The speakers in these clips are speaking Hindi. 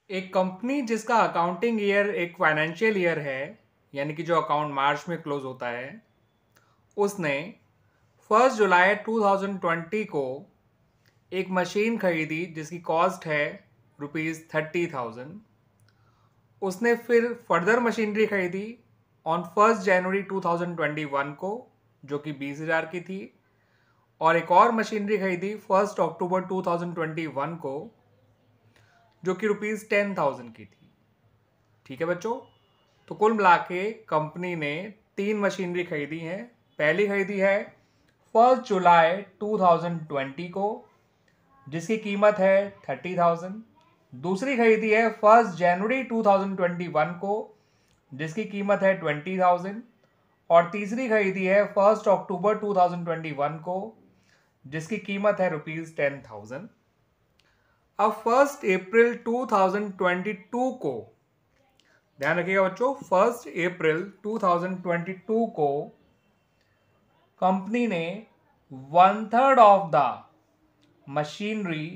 एक कंपनी जिसका अकाउंटिंग ईयर एक फाइनेंशियल ईयर है, यानी कि जो अकाउंट मार्च में क्लोज होता है, उसने 1 जुलाई 2020 को एक मशीन खरीदी जिसकी कॉस्ट है ₹30,000। उसने फिर फर्दर मशीनरी खरीदी ऑन 1 जनवरी 2021 को, जो कि 20,000 की थी, और एक और मशीनरी खरीदी 1 अक्टूबर 2021 को, जो कि ₹10,000 की थी। ठीक है बच्चों, तो कुल मिला के कंपनी ने 3 मशीनरी खरीदी हैं। पहली खरीदी है 1 जुलाई 2020 को, जिसकी कीमत है 30,000। दूसरी खरीदी है 1 जनवरी 2021 को, जिसकी कीमत है 20,000। और तीसरी खरीदी है 1 अक्टूबर 2021 को, जिसकी कीमत है ₹10,000। अब 1 अप्रैल 2022 को, ध्यान रखिएगा बच्चों, 1 अप्रैल 2022 को कंपनी ने 1/3 of the machinery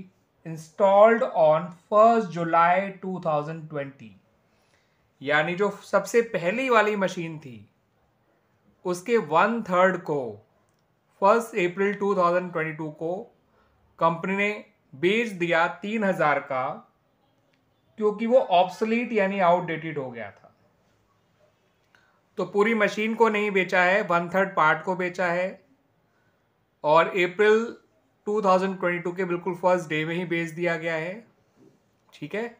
installed on 1 जुलाई 2020, यानी जो सबसे पहली वाली मशीन थी उसके 1/3 को 1 अप्रैल 2022 को कंपनी ने बेच दिया 3,000 का, क्योंकि वो ऑब्सोलीट यानी आउटडेटेड हो गया था। तो पूरी मशीन को नहीं बेचा है, 1/3 पार्ट को बेचा है, और अप्रैल 2022 के बिल्कुल फर्स्ट डे में ही बेच दिया गया है। ठीक है,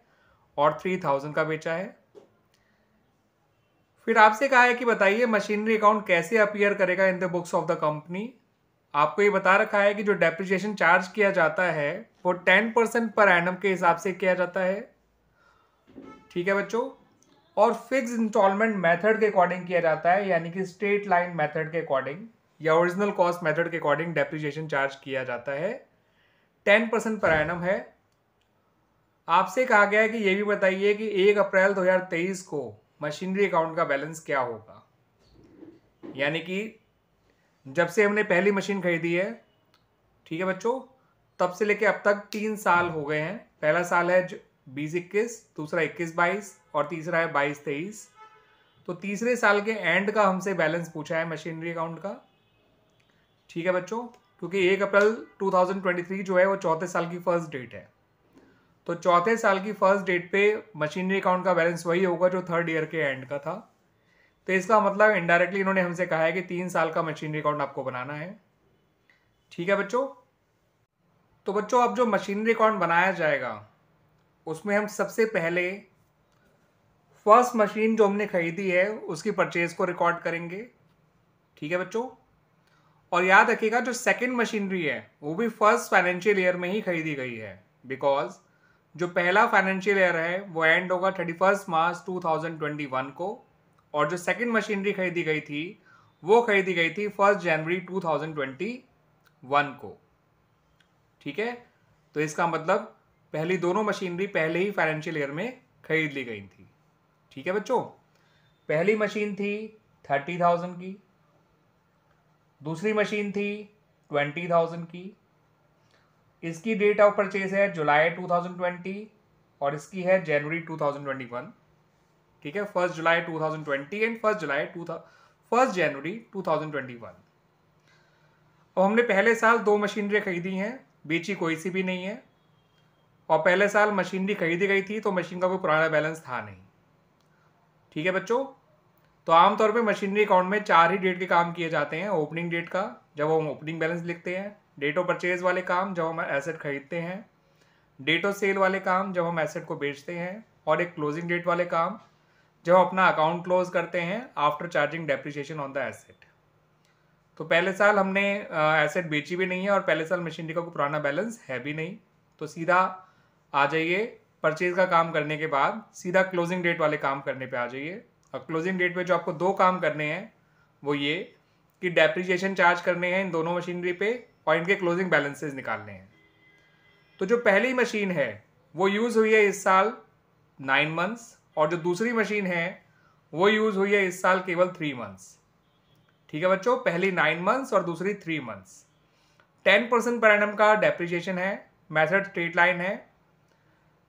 और 3,000 का बेचा है। फिर आपसे कहा है कि बताइए मशीनरी अकाउंट कैसे अपीयर करेगा in the books of the company. आपको ये बता रखा है कि जो डेप्रिसिएशन चार्ज किया जाता है वो 10% पर एनम के हिसाब से किया जाता है। ठीक है बच्चों, और फिक्स इंस्टॉलमेंट मेथड के अकॉर्डिंग किया जाता है, यानी कि स्ट्रेट लाइन मेथड के अकॉर्डिंग या ओरिजिनल कॉस्ट मेथड के अकॉर्डिंग डेप्रिसिएशन चार्ज किया जाता है। 10% पर एनम है। आपसे कहा गया है कि ये भी बताइए कि 1 अप्रैल 2023 को मशीनरी अकाउंट का बैलेंस क्या होगा, यानी कि जब से हमने पहली मशीन खरीदी है, ठीक है बच्चों, तब से लेके अब तक 3 साल हो गए हैं। पहला साल है 2021, दूसरा 21-22 और तीसरा है 22-23। तो तीसरे साल के एंड का हमसे बैलेंस पूछा है मशीनरी अकाउंट का। ठीक है बच्चों, क्योंकि 1 अप्रैल 2023 जो है वो चौथे साल की फर्स्ट डेट है, तो चौथे साल की फर्स्ट डेट पे मशीनरी अकाउंट का बैलेंस वही होगा जो थर्ड ईयर के एंड का था। तो इसका मतलब इनडायरेक्टली इन्होंने हमसे कहा है कि 3 साल का मशीनरी अकाउंट आपको बनाना है। ठीक है बच्चों, तो बच्चों अब जो मशीनरी अकाउंट बनाया जाएगा उसमें हम सबसे पहले फर्स्ट मशीन जो हमने खरीदी है उसकी परचेज को रिकॉर्ड करेंगे। ठीक है बच्चों, और याद रखिएगा जो सेकंड मशीनरी है वो भी फर्स्ट फाइनेंशियल ईयर में ही खरीदी गई है, बिकॉज जो पहला फाइनेंशियल ईयर है वो एंड होगा 31 मार्च 2021 को, और जो सेकंड मशीनरी खरीदी गई थी वो खरीदी गई थी 1 जनवरी 2021 को। ठीक है, तो इसका मतलब पहली दोनों मशीनरी पहले ही फाइनेंशियल ईयर में खरीद ली गई थी। ठीक है बच्चों, पहली मशीन थी 30,000 की, दूसरी मशीन थी 20,000 की। इसकी डेट ऑफ परचेज है जुलाई 2020 और इसकी है जनवरी 2021। ठीक है, 1 जुलाई 2020 एंड 1 जनवरी 2021। अब हमने पहले साल 2 मशीनरी खरीदी हैं, बेची कोई सी भी नहीं है, और पहले साल मशीनरी खरीदी गई थी तो मशीन का कोई पुराना बैलेंस था नहीं। ठीक है बच्चों, तो आमतौर पे मशीनरी अकाउंट में 4 ही डेट के काम किए जाते हैं। ओपनिंग डेट का, जब हम ओपनिंग बैलेंस लिखते हैं, डेट ऑफ परचेज वाले काम जब हम एसेट खरीदते हैं, डेट ऑफ सेल वाले काम जब हम एसेट को बेचते हैं, और एक क्लोजिंग डेट वाले काम जब हम अपना अकाउंट क्लोज करते हैं after charging depreciation on the asset. तो पहले साल हमने एसेट बेची भी नहीं है और पहले साल मशीनरी का कोई पुराना बैलेंस है भी नहीं, तो सीधा आ जाइए परचेज का काम करने के बाद सीधा क्लोजिंग डेट वाले काम करने पे आ जाइए। और क्लोजिंग डेट पे जो आपको 2 काम करने हैं वो ये कि डेप्रिसिएशन चार्ज करने हैं इन दोनों मशीनरी पे और इनके क्लोजिंग बैलेंसेस निकालने हैं। तो जो पहली मशीन है वो यूज़ हुई है इस साल 9 मंथ्स, और जो दूसरी मशीन है वो यूज़ हुई है इस साल केवल 3 मंथ्स। ठीक है बच्चों, पहली 9 मंथ्स और दूसरी 3 मंथ्स। 10% पर एनम का डेप्रिसिएशन है, मेथड स्ट्रेट लाइन है,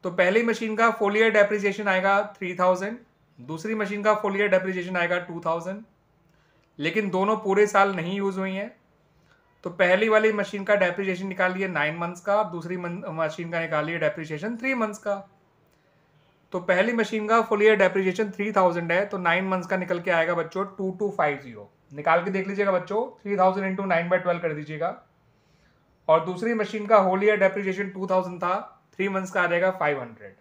तो पहली मशीन का फुल ईयर डेप्रिसिएशन आएगा 3000, दूसरी मशीन का फुल ईयर डेप्रिसिएशन आएगा 2000, लेकिन दोनों पूरे साल नहीं यूज़ हुई हैं। तो पहली वाली मशीन का डेप्रिसिएशन निकालिए 9 मंथ्स का, दूसरी मशीन का निकालिए डेप्रिसिएशन 3 मंथ्स का। तो पहली मशीन का फुल ईयर डेप्रिसिएशन 3000 है, तो 9 मंथ्स का निकल के आएगा बच्चों 2250। निकाल के देख लीजिएगा बच्चों, 3000 इंटू 9/12 कर दीजिएगा। और दूसरी मशीन का होल ईयर डेप्रिसिएशन 2000 था, 3 मंथ्स का आ जाएगा 500।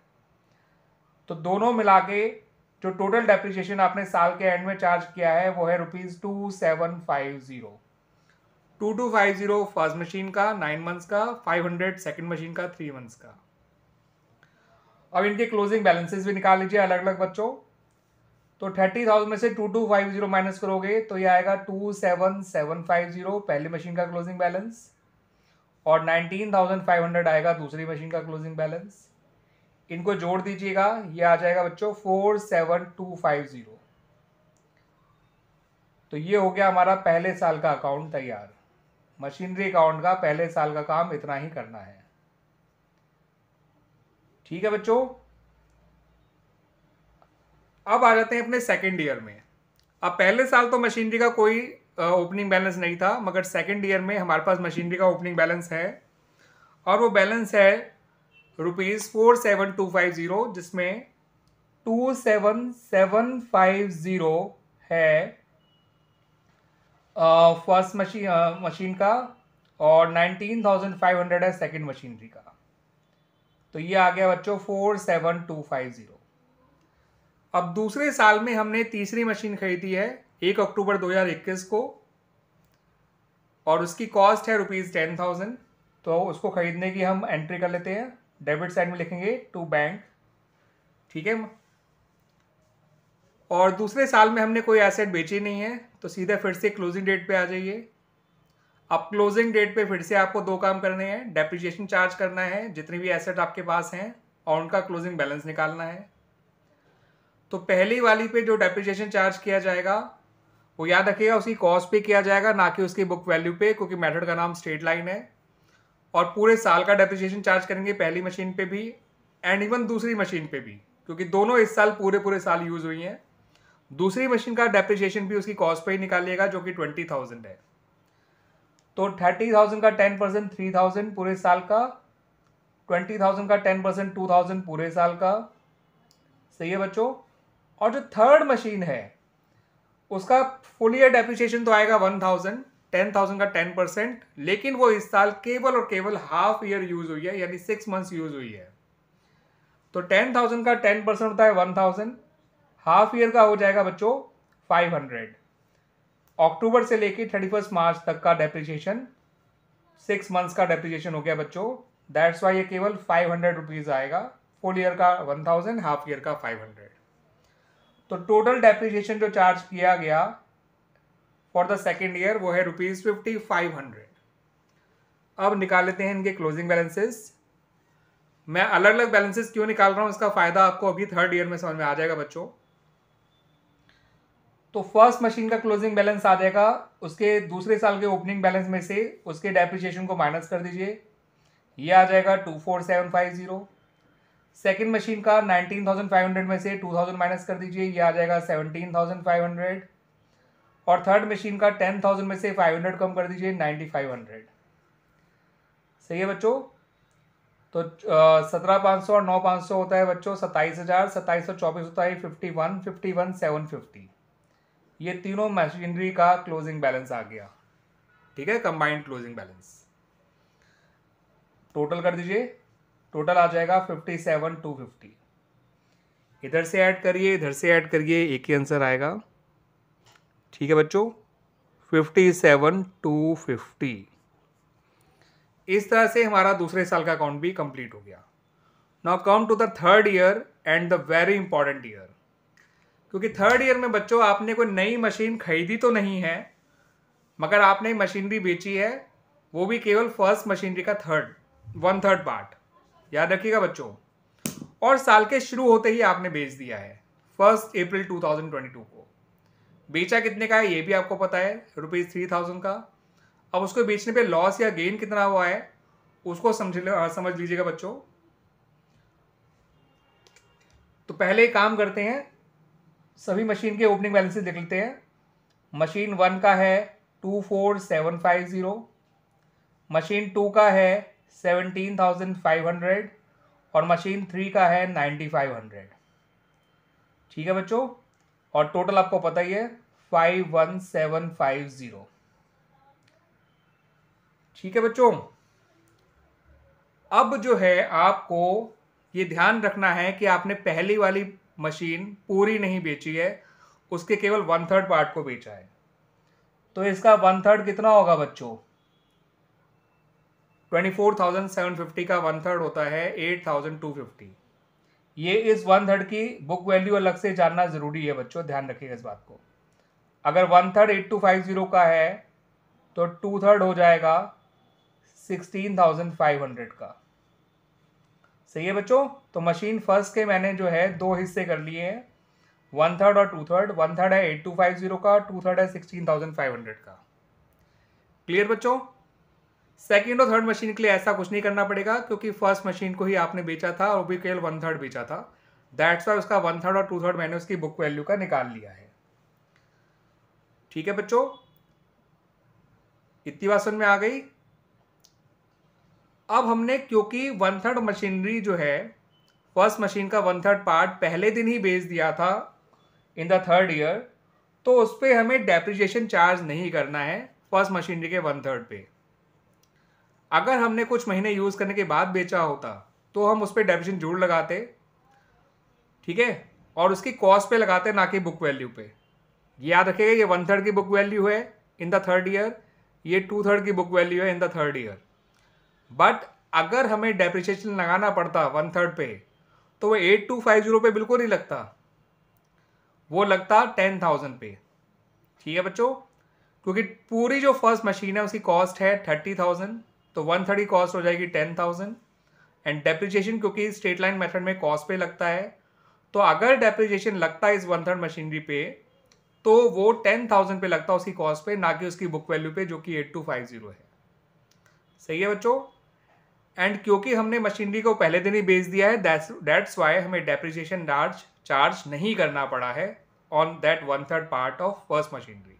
तो दोनों मिला के जो टोटल डेप्रिसिएशन आपने साल के एंड में चार्ज किया है वो है ₹2750। 2250 फर्स्ट मशीन का 9 मंथ्स का, 500 सेकंड मशीन का 3 मंथ्स का। अब इनके क्लोजिंग बैलेंसेस भी निकाल लीजिए अलग अलग बच्चों। तो 30,000 में से 2250 माइनस करोगे तो ये आएगा 27750 पहली मशीन का क्लोजिंग बैलेंस, और 19,500 आएगा दूसरी मशीन का क्लोजिंग बैलेंस। इनको जोड़ दीजिएगा, ये आ जाएगा बच्चों 47250। तो ये हो गया हमारा पहले साल का अकाउंट तैयार। मशीनरी अकाउंट का पहले साल का काम इतना ही करना है। ठीक है बच्चों, अब आ जाते हैं अपने सेकेंड ईयर में। अब पहले साल तो मशीनरी का कोई ओपनिंग बैलेंस नहीं था, मगर सेकेंड ईयर में हमारे पास मशीनरी का ओपनिंग बैलेंस है, और वो बैलेंस है ₹47250, जिसमें 27750 है फर्स्ट मशीन का, और 19,500 है सेकेंड मशीनरी का। तो ये आ गया बच्चों 47250। अब दूसरे साल में हमने तीसरी मशीन खरीदी है 1 अक्टूबर 2021 को, और उसकी कॉस्ट है ₹10,000। तो उसको खरीदने की हम एंट्री कर लेते हैं, डेबिट साइड में लिखेंगे टू बैंक। ठीक है, और दूसरे साल में हमने कोई एसेट बेची नहीं है, तो सीधे फिर से क्लोजिंग डेट पे आ जाइए। अब क्लोजिंग डेट पे फिर से आपको 2 काम करने हैं, डेप्रिसिएशन चार्ज करना है जितने भी एसेट आपके पास हैं, और उनका क्लोजिंग बैलेंस निकालना है। तो पहली वाली पे जो डेप्रिसिएशन चार्ज किया जाएगा वो याद रखिएगा उसकी कॉस्ट पे किया जाएगा, ना कि उसकी बुक वैल्यू पे, क्योंकि मेथड का नाम स्ट्रेट लाइन है। और पूरे साल का डेप्रिसिएशन चार्ज करेंगे पहली मशीन पे भी एंड इवन दूसरी मशीन पे भी, क्योंकि दोनों इस साल पूरे साल यूज हुई हैं। दूसरी मशीन का डेप्रिसिएशन भी उसकी कॉस्ट पे ही निकालिएगा, जो कि 20,000 है। तो 30,000 का 10% 3,000 पूरे साल का, 20,000 का 10% 2,000 पूरे साल का। सही है बच्चों। और जो थर्ड मशीन है उसका फुल ईयर डेप्रिसिएशन तो आएगा 1,000, 10,000 का 10%, लेकिन वो इस साल केवल और केवल हाफ ईयर यूज हुई है, यानी 6 मंथ्स यूज हुई है। तो 10,000 का 10% होता है 1,000, हाफ ईयर का हो जाएगा बच्चों 500। अक्टूबर से लेके 31 मार्च तक का डेप्रिसिएशन 6 मंथ्स का डेप्रिसिएशन हो गया बच्चों। दैट्स वाई ये केवल 500 रुपीज आएगा। फुल ईयर का 1,000, हाफ ईयर का 500। तो टोटल डेप्रिसिएशन जो चार्ज किया गया फॉर द सेकेंड ईयर वो है ₹5500। अब निकाल लेते हैं इनके क्लोजिंग बैलेंसेस। मैं अलग अलग बैलेंसेस क्यों निकाल रहा हूं, इसका फायदा आपको अभी थर्ड ईयर में समझ में आ जाएगा बच्चों। तो फर्स्ट मशीन का क्लोजिंग बैलेंस आ जाएगा उसके दूसरे साल के ओपनिंग बैलेंस में से उसके डेप्रिसिएशन को माइनस कर दीजिए, ये आ जाएगा 24750। सेकेंड मशीन का 19,500 में से 2,000 माइनस कर दीजिए, ये आ जाएगा 17,500। और थर्ड मशीन का 10,000 में से 500 कम कर दीजिए, 9,500। सही है बच्चों। तो 17,500 और 9,500 होता है बच्चों 27,000, 27,024 होता है 51,750। ये तीनों मशीनरी का क्लोजिंग बैलेंस आ गया। ठीक है, कंबाइंड क्लोजिंग बैलेंस टोटल कर दीजिए, टोटल आ जाएगा 57,250। इधर से ऐड करिए, इधर से ऐड करिए, एक ही आंसर आएगा। ठीक है बच्चों, 57,250। इस तरह से हमारा दूसरे साल का अकाउंट भी कंप्लीट हो गया। Now come to the third year and the very important year, क्योंकि थर्ड ईयर में बच्चों आपने कोई नई मशीन खरीदी तो नहीं है, मगर आपने मशीनरी बेची है, वो भी केवल फर्स्ट मशीनरी का 1/3 पार्ट। याद रखिएगा बच्चों। और साल के शुरू होते ही आपने बेच दिया है 1 अप्रैल 2022 को। बेचा कितने का है ये भी आपको पता है, ₹3,000 का। अब उसको बेचने पे लॉस या गेन कितना हुआ है उसको समझ लीजिएगा बच्चों। पहले एक काम करते हैं, सभी मशीन के ओपनिंग बैलेंसेस देख लेते हैं। मशीन 1 का है 24,750, मशीन 2 का है 17,500 और मशीन 3 का है 9,500। ठीक है बच्चों, और टोटल आपको पता ही है 51,750। ठीक है बच्चों, अब जो है आपको ये ध्यान रखना है कि आपने पहली वाली मशीन पूरी नहीं बेची है, उसके केवल 1/3 पार्ट को बेचा है। तो इसका 1/3 कितना होगा बच्चों? 24,750 का 1/3 होता है 8,250। ये इस 1/3 की बुक वैल्यू अलग से जानना जरूरी है बच्चों, ध्यान रखिएगा इस बात को। अगर 1/3 8250 का है तो 2/3 हो जाएगा 16,500 का। सही है बच्चों। तो मशीन फर्स्ट के मैंने जो है 2 हिस्से कर लिए हैं, 1/3 और 2/3। 1/3 है 8250 का, 2/3 है 16,500 का। क्लियर बच्चों। सेकेंड और थर्ड मशीन के लिए ऐसा कुछ नहीं करना पड़ेगा, क्योंकि फर्स्ट मशीन को ही आपने बेचा था और भी केवल 1/3 बेचा था। दैट्स वाई उसका 1/3 और 2/3 मैंने उसकी बुक वैल्यू का निकाल लिया है। ठीक है बच्चों, इतनी बात समझ में आ गई। अब हमने क्योंकि 1/3 मशीनरी जो है, फर्स्ट मशीन का 1/3 पार्ट पहले दिन ही बेच दिया था इन द 3rd ईयर, तो उस पर हमें डेप्रिसिएशन चार्ज नहीं करना है फर्स्ट मशीनरी के 1/3 पे। अगर हमने कुछ महीने यूज करने के बाद बेचा होता तो हम उस पर डेप्रिसिएशन जरूर लगाते, ठीक है, और उसकी कॉस्ट पे लगाते, ना कि बुक वैल्यू पे। याद रखिएगा, ये 1/3 की बुक वैल्यू है इन द 3rd ईयर, ये 2/3 की बुक वैल्यू है in the 3rd year. But अगर हमें डेप्रिसिएशन लगाना पड़ता 1/3 पे, तो वो 8250 पे बिल्कुल नहीं लगता, वो लगता 10,000 पे। ठीक है बच्चों, क्योंकि पूरी जो फर्स्ट मशीन है उसकी कॉस्ट है 30,000, तो 1/3 की कॉस्ट हो जाएगी 10,000। एंड डेप्रिसिएशन क्योंकि स्ट्रेट लाइन मेथड में कॉस्ट पे लगता है, तो अगर डेप्रिसिएशन लगता है इस 1/3 मशीनरी पे, तो वो 10,000 पे लगता है उसकी कॉस्ट पे, ना कि उसकी बुक वैल्यू पे, जो कि 8250 है। सही है बच्चों। एंड क्योंकि हमने मशीनरी को पहले दिन ही बेच दिया है, दैट्स वाई हमें डेप्रिसिएशन चार्ज नहीं करना पड़ा है on that 1/3 part of first machinery.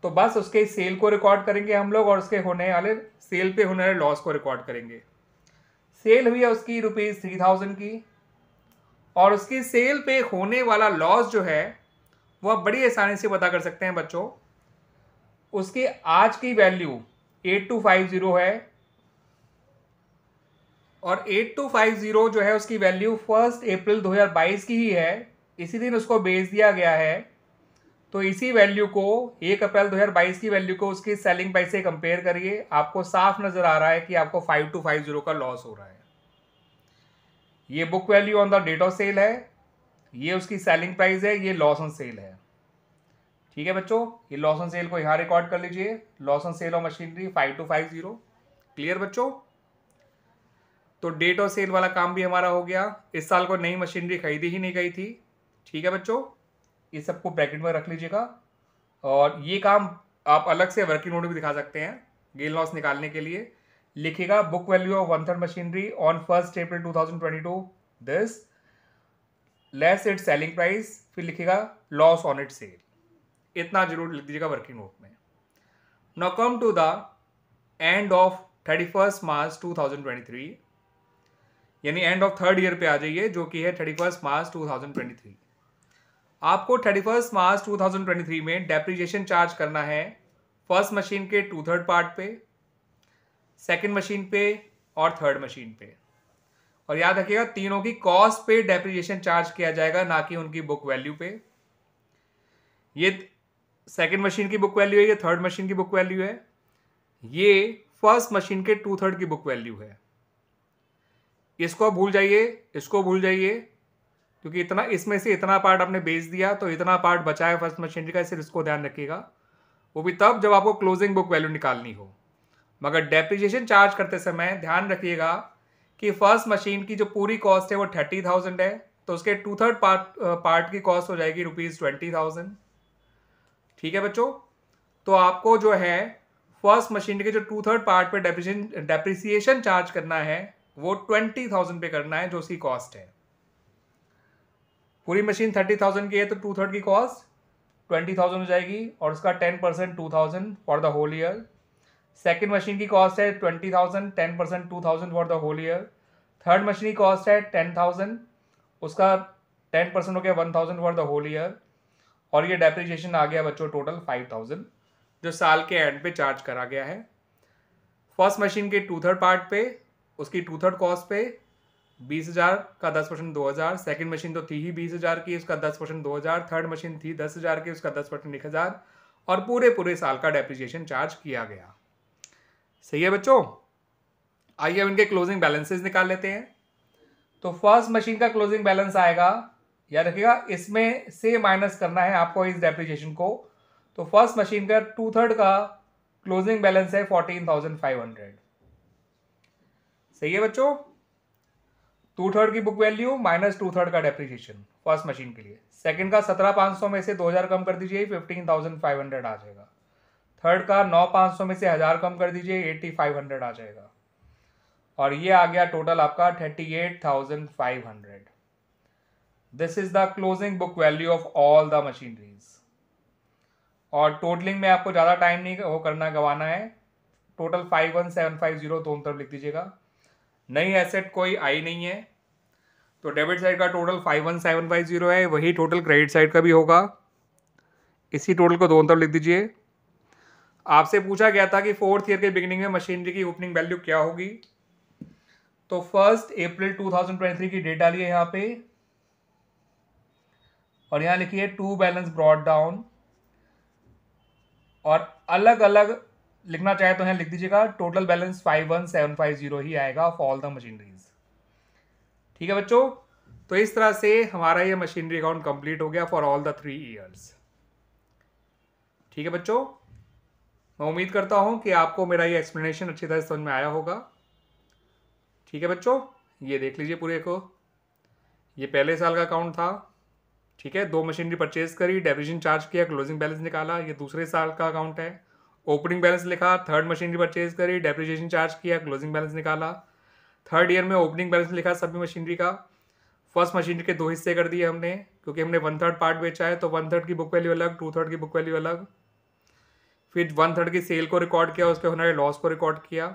तो बस उसके सेल को रिकॉर्ड करेंगे हम लोग, और उसके होने वाले सेल पे होने वाले लॉस को रिकॉर्ड करेंगे। सेल हुई है उसकी ₹3,000 की, और उसकी सेल पे होने वाला लॉस जो है वह बड़ी आसानी से पता कर सकते हैं बच्चों। उसकी आज की वैल्यू 8250 है, और 8250 जो है उसकी वैल्यू 1 अप्रैल 2022 की ही है, इसी दिन उसको बेच दिया गया है। तो इसी वैल्यू को 1 अप्रैल 2022 की वैल्यू को उसकी सेलिंग प्राइस से कंपेयर करिए, आपको साफ नजर आ रहा है कि आपको 5250 का लॉस हो रहा है। ये book value on the date of sale है, ये उसकी सेलिंग प्राइस है, ये लॉस ऑन सेल है। ठीक है बच्चों, ये लॉस ऑन सेल को यहाँ रिकॉर्ड कर लीजिए, loss on sale of machinery 5250। Clear बच्चों। तो डेट ऑफ सेल वाला काम भी हमारा हो गया। इस साल को नई मशीनरी खरीदी ही नहीं गई थी। ठीक है बच्चों, ये सबको ब्रैकेट में रख लीजिएगा, और ये काम आप अलग से वर्किंग नोट भी दिखा सकते हैं गेन लॉस निकालने के लिए। लिखिएगा book value of 1/3 machinery on 1 April 2022 this less it selling price, फिर लिखिएगा लॉस ऑन इट सेल। इतना जरूर लिख दीजिएगा वर्किंग नोट में। Now come to the end of 31 March 2023, यानी एंड ऑफ 3rd ईयर पे आ जाइए, जो कि है 31 मार्च 2023। आपको 31 मार्च 2023 में डेप्रिसिएशन चार्ज करना है फर्स्ट मशीन के 2/3 पार्ट पे, सेकंड मशीन पे और थर्ड मशीन पे। और याद रखिएगा, तीनों की कॉस्ट पे डेप्रिसिएशन चार्ज किया जाएगा, ना कि उनकी बुक वैल्यू पे। ये सेकंड मशीन की बुक वैल्यू है, ये थर्ड मशीन की बुक वैल्यू है, ये फर्स्ट मशीन के 2/3 की बुक वैल्यू है। इसको भूल जाइए, इसको भूल जाइए, क्योंकि इतना इसमें से इतना पार्ट आपने बेच दिया, तो इतना पार्ट बचा है फर्स्ट मशीनरी का, सिर्फ इसको ध्यान रखिएगा। वो भी तब जब आपको क्लोजिंग बुक वैल्यू निकालनी हो। मगर डेप्रिसिएशन चार्ज करते समय ध्यान रखिएगा कि फर्स्ट मशीन की जो पूरी कॉस्ट है वो 30,000 है, तो उसके 2/3 पार्ट की कॉस्ट हो जाएगी ₹20,000। ठीक है बच्चों। तो आपको जो है फर्स्ट मशीन के जो 2/3 पार्ट पे डेप्रिसिएशन चार्ज करना है वो 20,000 पे करना है, जो उसकी कॉस्ट है। पूरी मशीन 30,000 की है तो 2/3 की कॉस्ट 20,000 हो जाएगी और उसका 10% 2,000 for the whole year. Second machine की कॉस्ट है 20,000, 10% 2,000 for the whole year. Third machine की कॉस्ट है 10,000, उसका 10% हो गया 1,000 फॉर द होल ईयर। और ये डेप्रिसिएशन आ गया बच्चों टोटल 5,000 जो साल के एंड पे चार्ज करा गया है। फर्स्ट मशीन के 2/3 पार्ट पे उसकी 2/3 कॉस्ट पे 20,000 का 10% 2,000। सेकेंड मशीन तो थी ही 20,000 की, उसका 10% 2,000। थर्ड मशीन थी 10,000 की, उसका 10% 1,000 और पूरे साल का डेप्रिसिएशन चार्ज किया गया। सही है बच्चों। आइए अब इनके क्लोजिंग बैलेंसेस निकाल लेते हैं। तो फर्स्ट मशीन का क्लोजिंग बैलेंस आएगा, याद रखिएगा इसमें से माइनस करना है आपको इस डेप्रिसिएशन को। तो फर्स्ट मशीन का 2/3 का क्लोजिंग बैलेंस है 14,500। सही है बच्चों। 2/3 की बुक वैल्यू माइनस 2/3 का डेप्रिसिएशन फर्स्ट मशीन के लिए। सेकंड का 17,500 में से 2,000 कम कर दीजिए 15,500 आ जाएगा। थर्ड का 9,500 में से 1,000 कम कर दीजिए 8,500 आ जाएगा। और ये आ गया टोटल आपका 38,500। This is the closing book value of all the machineries. और टोटलिंग में आपको ज़्यादा टाइम नहीं वो करना गवाना है। टोटल 51,750 दोनों तरफ लिख दीजिएगा। नई एसेट कोई आई नहीं है तो डेबिट साइड का टोटल 51,750 है, वही टोटल क्रेडिट साइड का भी होगा। इसी टोटल को दोनों तरफ लिख दीजिए। आपसे पूछा गया था कि 4th ईयर के बिगिनिंग में मशीनरी की ओपनिंग वैल्यू क्या होगी। तो 1 अप्रैल 2023 की डेट डालिए यहाँ पे और यहाँ लिखिए टू बैलेंस ब्रॉट डाउन और अलग अलग लिखना चाहे तो यहाँ लिख दीजिएगा। टोटल बैलेंस 51,750 ही आएगा फॉर ऑल द मशीनरीज। ठीक है बच्चों। तो इस तरह से हमारा ये मशीनरी अकाउंट कंप्लीट हो गया फॉर ऑल द 3 ईयर्स। ठीक है बच्चों। मैं उम्मीद करता हूँ कि आपको मेरा ये एक्सप्लेनेशन अच्छी तरह से समझ में आया होगा। ठीक है बच्चों। ये देख लीजिए पूरे को, ये पहले साल का अकाउंट था। ठीक है, 2 मशीनरी परचेज करी, डेप्रिसिएशन चार्ज किया, क्लोजिंग बैलेंस निकाला। ये दूसरे साल का अकाउंट है। ओपनिंग बैलेंस लिखा, थर्ड मशीनरी परचेज करी, डेप्रिसिएशन चार्ज किया, क्लोजिंग बैलेंस निकाला। थर्ड ईयर में ओपनिंग बैलेंस लिखा सभी मशीनरी का। फर्स्ट मशीनरी के 2 हिस्से कर दिए हमने क्योंकि हमने 1/3 पार्ट बेचा है तो 1/3 की बुक वैल्यू अलग, 2/3 की बुक वैल्यू अलग। फिर 1/3 की सेल को रिकॉर्ड किया, उसके होने वाले लॉस को रिकॉर्ड किया।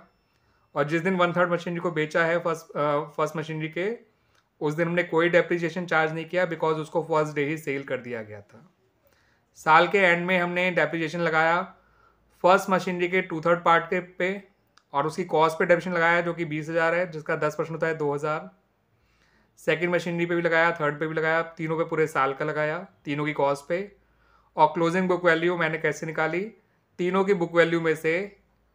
और जिस दिन 1/3 मशीनरी को बेचा है फर्स्ट मशीनरी के, उस दिन हमने कोई डेप्रिसिएशन चार्ज नहीं किया बिकॉज उसको फर्स्ट डे ही सेल कर दिया गया था। साल के एंड में हमने डेप्रिसिएशन लगाया फर्स्ट मशीनरी के 2/3 पार्ट के पे और उसकी कॉस्ट पे डेप्रिसिएशन लगाया जो कि 20,000 है, जिसका 10% होता है 2,000। सेकेंड मशीनरी पे भी लगाया, थर्ड पे भी लगाया, तीनों पे पूरे साल का लगाया, तीनों की कॉस्ट पे। और क्लोजिंग बुक वैल्यू मैंने कैसे निकाली, तीनों की बुक वैल्यू में से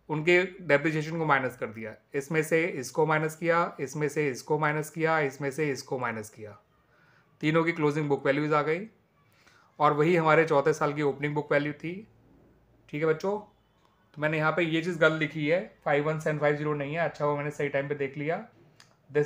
उनके डेप्रिसिएशन को माइनस कर दिया। इसमें से इसको माइनस किया, इसमें से इसको माइनस किया, इसमें से इसको माइनस किया। तीनों की क्लोजिंग बुक वैल्यूज आ गई और वही हमारे चौथे साल की ओपनिंग बुक वैल्यू थी। ठीक है बच्चों। तो मैंने यहाँ पे ये चीज़ गलत लिखी है, 51,750 नहीं है। अच्छा वो मैंने सही टाइम पे देख लिया।